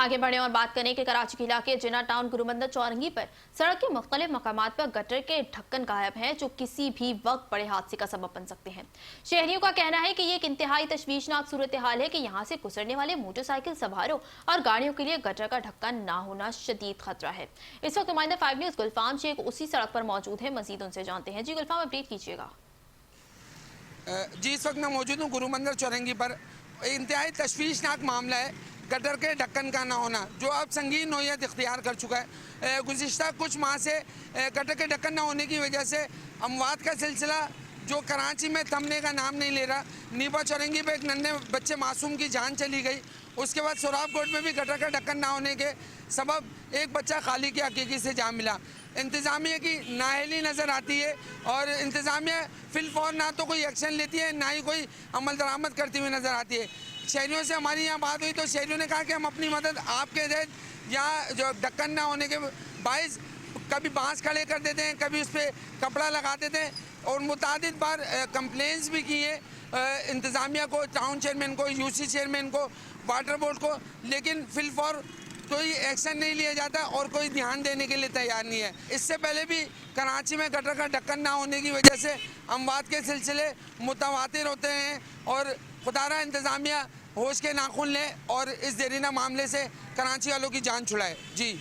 आगे बढ़े और बात करें कि कराची के इलाके जिना टाउन गुरुबंदर चौरंगी पर सड़क के मुख्तलिफ मकामात पर गटर के ढक्कन गायब हैं जो किसी भी वक्त बड़े हादसे का सबब बन सकते हैं। शहरियों का कहना है कि ये एक इंतहाई तशवीशनाक सूरत हाल है कि यहाँ से गुजरने वाले मोटरसाइकिल सवारों और गाड़ियों के लिए गटर का ढक्कन ना होना शदीद खतरा है। इस वक्त नुमाइंदा 5 न्यूज़ गुलफाम शेख उसी सड़क पर मौजूद है, मजीद उनसे जानते हैं। जी गुलफाम, अपडेट कीजिएगा। जी, इस वक्त मैं मौजूद हूँ गुरुबंदर चौरंगी पर। इंतहाई तशवीशनाक मामला है गटर के ढक्कन का ना होना, जो अब संगीन नौयत इख्तियार कर चुका है। गुज़िश्ता कुछ माह से गटर के ढक्कन ना होने की वजह से अमवात का सिलसिला जो कराची में थमने का नाम नहीं ले रहा। नीबा चौरंगी पे एक नन्हे बच्चे मासूम की जान चली गई। उसके बाद सोराब कोट में भी गटर का ढक्कन ना होने के सबब एक बच्चा खाली की हकीकी से जा मिला। इंतज़ामिया की नाअहली नज़र आती है और इंतज़ामिया फिलफौर ना तो कोई एक्शन लेती है, ना ही कोई अमल दरामद करती हुई नज़र आती है। शहरियों से हमारी यहाँ बात हुई तो शहरियों ने कहा कि हम अपनी मदद आपके तहत यहाँ जो ढक्कन ना होने के बाइस कभी बांस खड़े कर देते हैं, कभी उस पर कपड़ा लगा देते हैं और मुतादिद बार कंप्लेंट्स भी की है इंतज़ामिया को, टाउन चेयरमैन को, यूसी चेयरमैन को, वाटर बोर्ड को, लेकिन फिलफौर कोई एक्शन नहीं लिया जाता और कोई ध्यान देने के लिए तैयार नहीं है। इससे पहले भी कराची में गटर का ढक्कन ना होने की वजह से अमवात के सिलसिले मुतवातिर होते हैं और खुदारा इंतज़ामिया होश के नाखून लें और इस देरीना मामले से कराची वालों की जान छुड़ाए। जी।